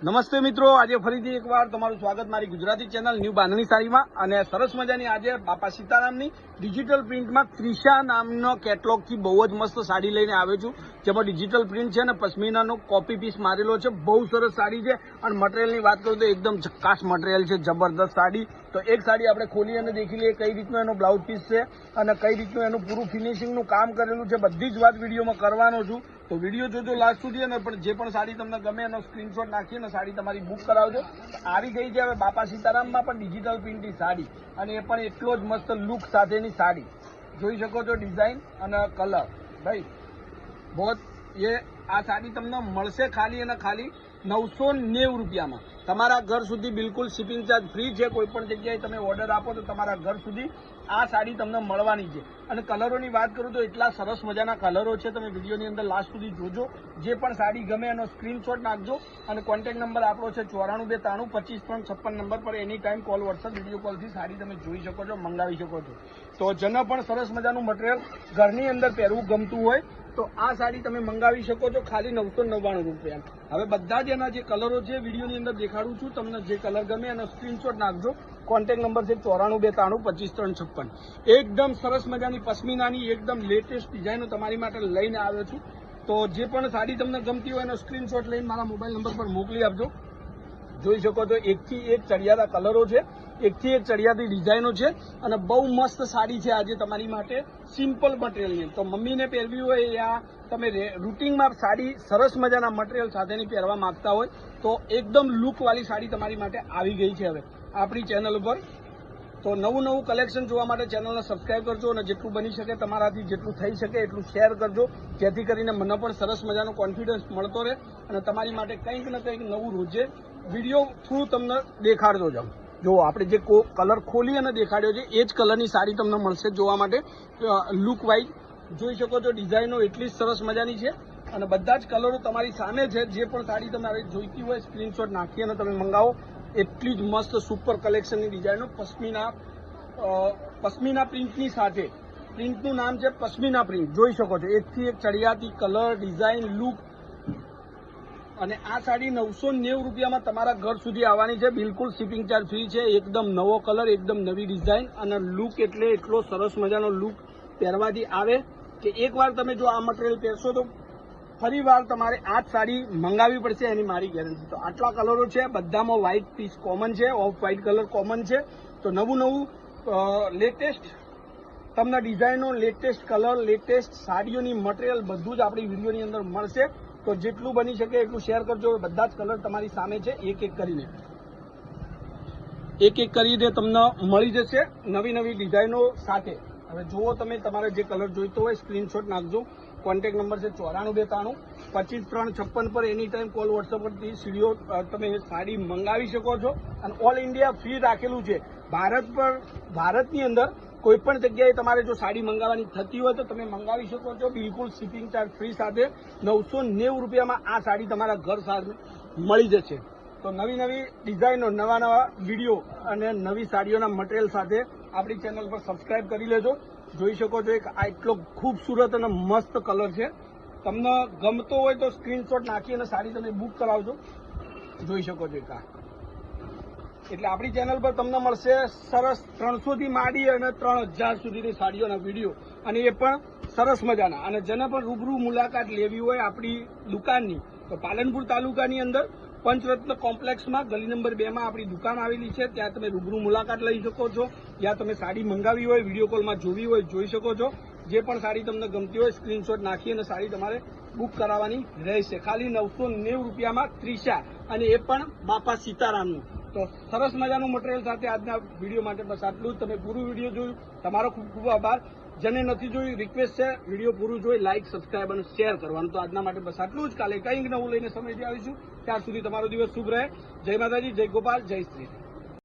નમસ્તે મિત્રો, આજે ફરીથી એકવાર તમારું સ્વાગત મારી ગુજરાતી ચેનલ ન્યૂ બાંધણી સાડીમાં. અને સરસ મજાની આજે બાપા સીતારામની ડિજિટલ પ્રિન્ટમાં ત્રિષા નામનો કેટલોગથી બહુ જ મસ્ત સાડી લઈને આવ્યો છું, જેમાં ડિજિટલ પ્રિન્ટ છે અને પશ્મિનાનો કોપી પીસ મારેલો છે. બહુ સરસ સાડી છે અને મટીરિયલની વાત કરું તો એકદમ ઝકાસ મટીરિયલ છે, જબરદસ્ત સાડી. તો એક સાડી આપણે ખોલી અને દેખી લઈએ કઈ રીતનો એનો બ્લાઉઝ પીસ છે અને કઈ રીતનું એનું પૂરું ફિનિશિંગનું કામ કરેલું છે. બધી જ વાત વિડીયોમાં કરવાનો છું, તો વિડીયો જોજો લાસ્ટ સુધી. અને પણ જે પણ સાડી તમને ગમે એનો સ્ક્રીનશોટ નાખીને સાડી તમારી બુક કરાવજો. આવી ગઈ છે હવે બાપા સીતારામમાં પણ ડિજિટલ પ્રિન્ટની સાડી, અને એ પણ એટલો જ મસ્ત લુક સાથેની સાડી. જોઈ શકો છો ડિઝાઇન અને કલર. ભાઈ બહુ આ સાડી તમને મળશે ખાલી અને ખાલી 990 રૂપિયામાં. તમારા ઘર સુધી બિલકુલ શિપિંગ ચાર્જ ફ્રી છે. કોઈ પણ જગ્યાએ તમે ઓર્ડર આપો તો તમારા ઘર સુધી આ સાડી તમને મળવાની છે. અને કલરોની વાત કરું તો એટલા સરસ મજાના કલરો છે, તમે વિડીયોની અંદર લાસ્ટ સુધી જોજો. જે પણ સાડી ગમે એનો સ્ક્રીનશોટ નાખજો. અને કોન્ટેક્ટ નંબર આપણો છે 94 92 25 356 નંબર પર any time call, WhatsApp, video કોલથી સાડી તમે જોઈ શકો છો, મંગાવી શકો છો. તો જેને પણ સરસ મજાનું મટીરિયલ ઘરની અંદર પહેરવું ગમતું હોય તો આ સાડી તમે મંગાવી શકો છો ખાલી 999 રૂપિયા. હવે બધા જ એના જે કલરો છે વિડીયોની અંદર દેખાડું છું. તમને જે કલર ગમે એનો સ્ક્રીનશોટ નાખજો. કોન્ટેક્ટ નંબર છે 94 92 25 356. એકદમ સરસ મજાની પશ્મિનાની એકદમ લેટેસ્ટ ડિઝાઇનો તમારી માટે લઈને આવ્યો છું. તો જે પણ સાડી તમને ગમતી હોય એનો સ્ક્રીનશોટ લઈને મારા મોબાઈલ નંબર પર મોકલી આપજો. જોઈ શકો છો એકથી એક ચડિયાતા કલરો છે, એકથી એક ચડિયાતી ડિઝાઇનો છે અને બહુ મસ્ત સાડી છે આજે તમારી માટે સિમ્પલ મટીરિયલની. તો મમ્મીને પહેરવી હોય યા તમે રૂટિનમાં સાડી સરસ મજાના મટીરિયલ સાથેની પહેરવા માંગતા હોય તો એકદમ લુકવાળી સાડી તમારી માટે આવી ગઈ છે હવે આપણી ચેનલ ઉપર. તો નવું કલેક્શન જોવા માટે ચેનલને સબસ્ક્રાઇબ કરજો અને જેટલું બની શકે તમારાથી જેટલું થઈ શકે એટલું શેર કરજો, જેથી કરીને મને પણ સરસ મજાનો કોન્ફિડન્સ મળતો રહે અને તમારી માટે કંઈક ને કંઈક નવું રોજે વિડીયો થ્રુ તમને દેખાડતો જાઉં. જો આપણે જે કલર ખોલી અને દેખાડ્યો છે એ જ કલરની સાડી તમને મળશે જોવા માટે. લુક વાઇઝ જોઈ શકો છો, ડિઝાઇનો એટલી સરસ મજાની છે અને બધા જ કલરો તમારી સામે છે. જે પણ સાડી તમારે જોઈતી હોય સ્ક્રીનશોટ નાખી અને તમે મંગાવો. એટલી જ મસ્ત સુપર કલેક્શનની ડિઝાઇનો પશ્મિના પ્રિન્ટની સાથે. પ્રિન્ટનું નામ છે પશ્મિના પ્રિન્ટ. જોઈ શકો છો એકથી એક ચડિયાતી કલર, ડિઝાઇન, લુક. અને આ સાડી 990 રૂપિયામાં તમારા ઘર સુધી આવવાની છે. બિલકુલ શિપિંગ ચાર્જ ફ્રી છે. એકદમ નવો કલર, એકદમ નવી ડિઝાઇન અને લુક એટલે એટલો સરસ મજાનો લુક પહેરવાથી આવે કે એકવાર તમે જો આ મટીરિયલ પહેરશો તો ફરી વાર તમારે આ જ સાડી મંગાવવી પડશે, એની મારી ગેરંટી. તો આટલા કલરો છે, બધામાં વ્હાઇટ પીસ કોમન છે, ઓફ વ્હાઇટ કલર કોમન છે. તો નવું લેટેસ્ટ તમને ડિઝાઇનો, લેટેસ્ટ કલર, લેટેસ્ટ સાડીઓની મટીરિયલ બધું જ આપણી વિડીયોની અંદર મળશે. તો જેટલું બની શકે એટલું શેર કરજો. બધા જ કલર તમારી સામે છે, એક એક કરીને તમને મળી જશે નવી ડિઝાઇનો સાથે. હવે જુઓ તમે, તમારે જે કલર જોઈતો હોય સ્ક્રીનશોટ નાખજો. કોન્ટેક્ટ નંબર છે 94 92 25 356 પર એની ટાઈમ કોલ, વોટ્સઅપ પરથી સીડીઓ તમે સાડી મંગાવી શકો છો. અને ઓલ ઇન્ડિયા ફ્રી રાખેલું છે. ભારતની અંદર કોઈ પણ જગ્યાએ તમારે જો સાડી મંગાવવાની થતી હોય તો તમે મંગાવી શકો છો, બિલકુલ શિપિંગ ચાર્જ ફ્રી સાથે. 990 રૂપિયામાં આ સાડી તમારા ઘર સાથે મળી જશે. તો નવી ડિઝાઇનો, નવા વિડીયો અને નવી સાડીઓના મટીરિયલ સાથે આપણી ચેનલ પર સબસ્ક્રાઇબ કરી લેજો. જોઈ શકો છો એક આ એટલો ખૂબસૂરત અને મસ્ત કલર છે. તમને ગમતો હોય તો સ્ક્રીનશોટ નાખી અને સાડી તમે બુક કરાવજો. જોઈ શકો છો એટલે આપણી ચેનલ પર તમને મળશે સરસ 300 થી માંડી અને 3000 સુધીની સાડીઓના વિડીયો, અને એ પણ સરસ મજાના. અને જેને પણ રૂબરૂ મુલાકાત લેવી હોય આપણી દુકાનની તો પાલનપુર તાલુકાની અંદર પંચરત્ન કોમ્પ્લેક્સમાં ગલી નંબર 2 માં આપણી દુકાન આવેલી છે. ત્યાં તમે રૂબરૂ મુલાકાત લઈ શકો છો. ત્યાં તમે સાડી મંગાવી હોય, વિડીયો કોલમાં જોવી હોય, જોઈ શકો છો. જે પણ સાડી તમને ગમતી હોય સ્ક્રીનશોટ નાખી અને સાડી તમારે બુક કરાવવાની રહેશે. ખાલી 990 રૂપિયામાં ત્રિષા, અને એ પણ બાપા સીતારામનું. તો સરસ મજાનું મટીરિયલ સાથે આજના વિડીયો માટે બસ આટલું જ. તમે પૂરું વિડીયો જોયું, તમારો ખૂબ ખૂબ આભાર. જેને નથી જોયું રિક્વેસ્ટ છે વિડીયો પૂરું જોઈ લાઇક, સબસ્ક્રાઇબ અને શેર કરવાનું. તો આજના માટે બસ આટલું જ. કાલે કંઈક નવું લઈને સમયથી આવીશું. ત્યાર સુધી તમારો દિવસ શુભ રહે. જય માતાજી, જય ગોપાલ, જય શ્રી.